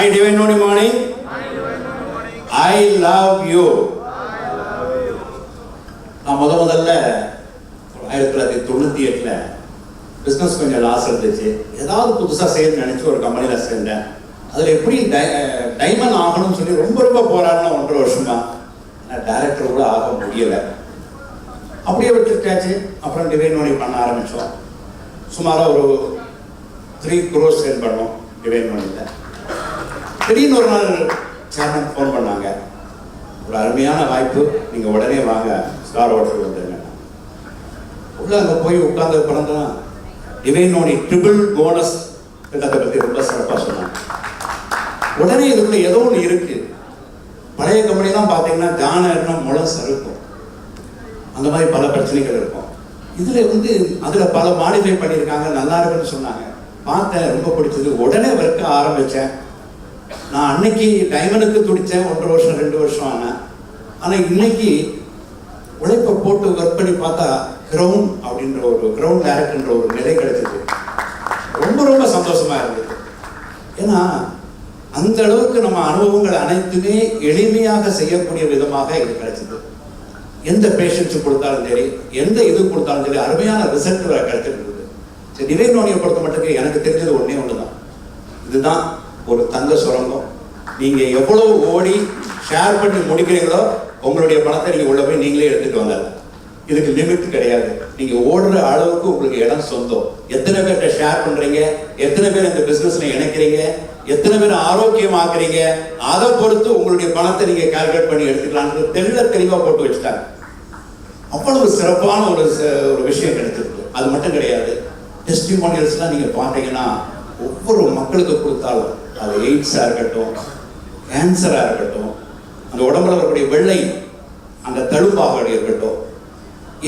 Hi Divine Morning Morning. I love you. நான் முதல்ல 1998 business கொஞ்சம் லாஸ் இருந்துச்சு. ஏதாவது புதுசாக செய்யணும்னு நினச்சி ஒரு கம்பெனியில் சேர்ந்தேன். அதில் எப்படி டைமண்ட் ஆகணும்னு சொல்லி ரொம்ப போராடினேன் 1.5 வருஷமா. ஆனால் டைரக்டர் கூட ஆக முடியலை. அப்படியே விட்டுட்டாச்சு. அப்புறம் டிவைன் மோர்னிங் பண்ண ஆரம்பித்தோம். சுமாராக ஒரு 3 crores சேல் பண்ணோம் டிவைன் மோர்னிங்கில். திடீர்னு ஒரு நாள் சேர்மன் ஃபோன் பண்ணாங்க, ஒரு அருமையான வாய்ப்பு, நீங்கள் உடனே வாங்க ஸ்டார் ஹோட்டல் வந்துருங்க. உள்ள அங்கே போய் உட்கார்ந்து பிறந்தான் டிவைன் மோர்னிங் ட்ரிபிள் போனஸ் திட்டத்தை பற்றி ரொம்ப சிறப்பாக சொன்னாங்க. உடனே இதுக்குள்ள ஏதோ ஒன்று இருக்கு. பழைய கம்பெனிலாம் பார்த்தீங்கன்னா ஜான முளசு இருக்கும், அந்த மாதிரி பல பிரச்சனைகள் இருக்கும். இதில் அதில் பல மாடிஃபை பண்ணியிருக்காங்க, நல்லா இருக்குன்னு சொன்னாங்க. பார்த்தேன், ரொம்ப பிடிச்சது. உடனே ஒர்க்க ஆரம்பித்தேன். நான் அன்னைக்கு டைமண்டுக்கு துடித்தேன். 1 வருஷம் 2 வருஷம் ஆனேன். ஆனால் இன்னைக்கு உழைப்பை போட்டு ஒர்க் பண்ணி பார்த்தா கிரவுண்ட் அப்படின்ற ஒரு கிரவுண்ட் டைரக்டர்ன்ற ஒரு நிலை கிடைச்சது. ரொம்ப சந்தோஷமா இருந்தது. ஏன்னா அந்த அளவுக்கு நம்ம அனுபவங்கள் அனைத்துமே எளிமையாக செய்யக்கூடிய விதமாக இது கிடைச்சது. எந்த பேஷண்ட்ஸுக்கு கொடுத்தாலும் சரி, எந்த இது கொடுத்தாலும் சரி, அருமையான ரிசல்ட் கிடைச்சிருந்தது. சரி, டிவைன் மோர்னிங்கை பொறுத்த மட்டும் எனக்கு தெரிஞ்சது ஒன்று தான். இதுதான் ஒரு தங்க சுரங்கம். நீங்கள் எவ்வளவு ஓடி ஷேர் பண்ணி முடிக்கிறீங்களோ உங்களுடைய பணத்தை நீங்கள் உள்ள போய் நீங்களே எடுத்துட்டு வந்தாங்க. இதுக்கு லிமிட் கிடையாது. நீங்கள் ஓடுற அளவுக்கு உங்களுக்கு இடம் சொந்தம். எத்தனை பேர்கிட்ட ஷேர் பண்ணுறீங்க, எத்தனை பேர் இந்த பிஸ்னஸில் இணைக்கிறீங்க, எத்தனை பேர் ஆரோக்கியமாக்குறீங்க, அதை பொறுத்து உங்களுடைய பணத்தை நீங்கள் கால்குலேட் பண்ணி எடுத்துக்கலான்னு தெளிவாக போட்டு வச்சுட்டாங்க. அவ்வளவு சிறப்பான ஒரு விஷயம் கிடைச்சிருக்கு. அது மட்டும் கிடையாது, டெஸ்டிமோனியல்ஸ்லாம் நீங்கள் பார்த்தீங்கன்னா ஒவ்வொரு மக்களுக்கு கொடுத்தாலும், அது எய்ட்ஸாக இருக்கட்டும், கேன்சராக இருக்கட்டும், அந்த உடம்புல வரக்கூடிய வெள்ளை அந்த தழும்பாக இருக்கட்டும்,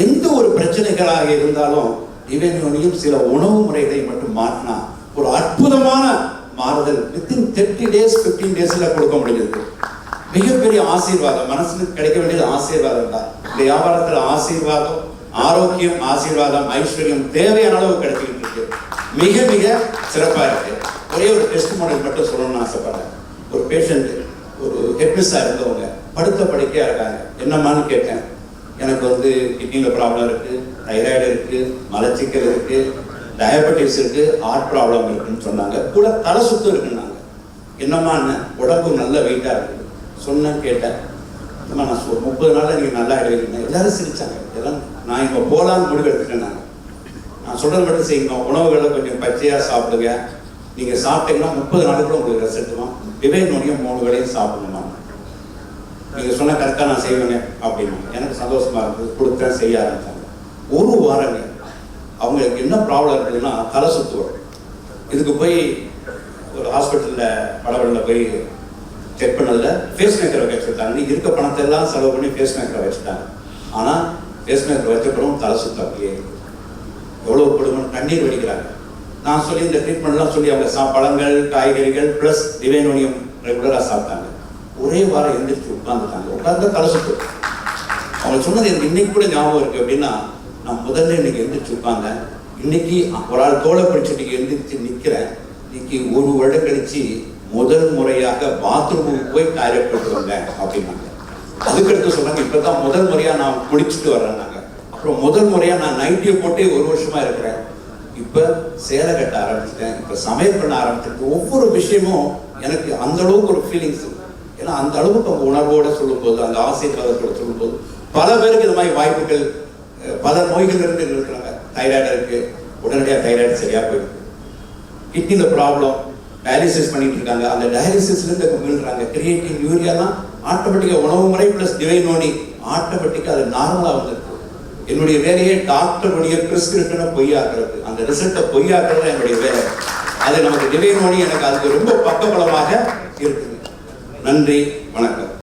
எந்த ஒரு பிரச்சனைகளாக இருந்தாலும் டிவைன் மோர்னிங் சில உணவு முறைகளை மட்டும் மாற்றினா ஒரு அற்புதமான மாறுதல் வித்தின் 30 days 15 daysல கொடுக்க முடிஞ்சது. மிகப்பெரிய ஆசீர்வாதம். மனசுக்கு கிடைக்க வேண்டியது ஆசீர்வாதம் தான். இந்த வியாபாரத்தில் ஆசீர்வாதம், ஆரோக்கியம், ஆசீர்வாதம், ஐஸ்வர்யம் தேவையான அளவு கிடைச்சிக்கிட்டு இருக்கு. மிக சிறப்பாக இருக்கு. ஒரே ஒரு டெஸ்டிமோனியல் மட்டும் சொல்லணும்னு ஆசைப்படுறேன். ஒரு பேஷண்ட், ஒரு ஹெட்மிஸ்ஸாக இருந்தவங்க படுத்த படுக்கையாக இருக்காங்க. என்னம்மான்னு கேட்டேன். எனக்கு கிட்னியில் ப்ராப்ளம் இருக்குது, தைராய்டு இருக்குது, மலச்சிக்கல் இருக்குது, டயபெட்டிஸ் இருக்குது, ஹார்ட் ப்ராப்ளம் இருக்குன்னு சொன்னாங்க. கூட தலை சுத்தம் இருக்குன்னாங்க. என்னம்மான்னு, உடம்பு நல்ல வெயிட்டாக இருக்குது சொன்னேன். கேட்டேன், நான் 30 நாளில் நீங்கள் நல்லா ஆகிடுவீங்க. எல்லாரும் சிரிச்சாங்க. இதெல்லாம் நான் இப்போ போகலான்னு முடிவு எடுத்துட்டேன். நான் சொல்கிறது மட்டும் செய்யுங்க. உணவுகளை கொஞ்சம் பச்சையாக சாப்பிடுங்க. நீங்கள் சாப்பிட்டீங்கன்னா 30 நாளுக்குள்ள உங்களுக்கு ரிசல்ட்டுமா. டிவைன் மோர்னிங் 3 வேளையும் சாப்பிடணுமா. நீங்கள் சொன்ன கரெக்டாக நான் செய்வேங்க அப்படின்னு எனக்கு சந்தோஷமாக இருந்தது. கொடுத்தேன், செய்ய ஆரம்பித்தாங்க. ஒரு வாரங்க அவங்களுக்கு என்ன ப்ராப்ளம் இருக்குதுன்னா தலை சுற்றுவோம். இதுக்கு போய் ஒரு ஹாஸ்பிட்டலில் படவழில் போய் செக் பண்ணதில் ஃபேஸ் மேக்கரை வச்சுட்டாங்க. இருக்க பணத்தை எல்லாம் செலவு பண்ணி ஃபேஸ் மேக்கரை வச்சுட்டாங்க. ஆனால் ஃபேஸ் மேக்கரை வச்சப்பறம் தலை சுற்று அப்படியே எவ்வளோ கொடுமை, கண்ணீர் வடிக்கிறாங்க. நான் சொல்லி இந்த ட்ரீட்மெண்ட்லாம் சொல்லி அவங்க பழங்கள், காய்கறிகள் ப்ளஸ் டிவைன் மோர்னிங் ரெகுலராக சாப்பிட்டாங்க. ஒரே வாரம் எழுந்திரிச்சு உட்காந்துட்டாங்க. உட்காந்து தலை சுற்று. அவங்க சொன்னது எனக்கு இன்னைக்கு கூட ஞாபகம் இருக்குது. அப்படின்னா நான் முதல்ல இன்னைக்கு எழுந்திரிச்சு உட்காந்தேன். இன்னைக்கு ஒரு ஆள் தோலை பிடிச்சிட்டு எழுந்திரிச்சு நிற்கிறேன். இன்னைக்கு 1 வருடம் கழிச்சு முதல் முறையாக பாத்ரூமுக்கு போய் டாய்லெட் போட்டு வந்தேன் அப்படின்னாங்க. அதுக்கடுத்து சொன்னாங்க, இப்போ தான் முதல் முறையாக நான் குளிச்சுட்டு வர்றேன்னாங்க. அப்புறம் முதல் முறையாக நான் நைட்டியை போட்டே 1 வருஷமா இருக்கிறேன். இப்போ சேலை கட்ட ஆரம்பிச்சிட்டேன். இப்போ சமையல் பண்ண ஆரம்பிச்சிருக்கு. ஒவ்வொரு விஷயமும் எனக்கு அந்த அளவுக்கு ஒரு ஃபீலிங்ஸ். ஏன்னா அந்த அளவுக்கு அவங்க உணர்வோடு சொல்லும்போது, அந்த ஆசீர்வாதத்தோட சொல்லும்போது பல பேருக்கு இந்த மாதிரி வாய்ப்புகள், பல நோய்கள் இருந்து இருக்கிறாங்க. தைராய்டு இருக்கு, உடனடியாக தைராய்டு சரியாக போயிருக்கு. கிட்னியில் ப்ராப்ளம், டயாலிசிஸ் பண்ணிட்டு இருக்காங்க. அந்த டயாலிசிஸ்லேருந்து மீள்றாங்க. கிரியேட்டின், யூரியாலாம் ஆட்டோமேட்டிக்காக உணவு முறை ப்ளஸ் டிவைன் மோர்னிங் ஆட்டோமேட்டிக்காக அது நார்மலாக வந்துருக்கு. என்னுடைய வேலையே டாக்டருடைய பிரிஸ்கிரிப்ஷனை பொய்யாக்குறது, அந்த ரிசல்ட்டை பொய்யாக்குறது என்னுடைய வேலை. அது நமக்கு டிவைன் மோர்னிங் எனக்கு அதுக்கு ரொம்ப பக்கபலமாக இருக்குது. நன்றி, வணக்கம்.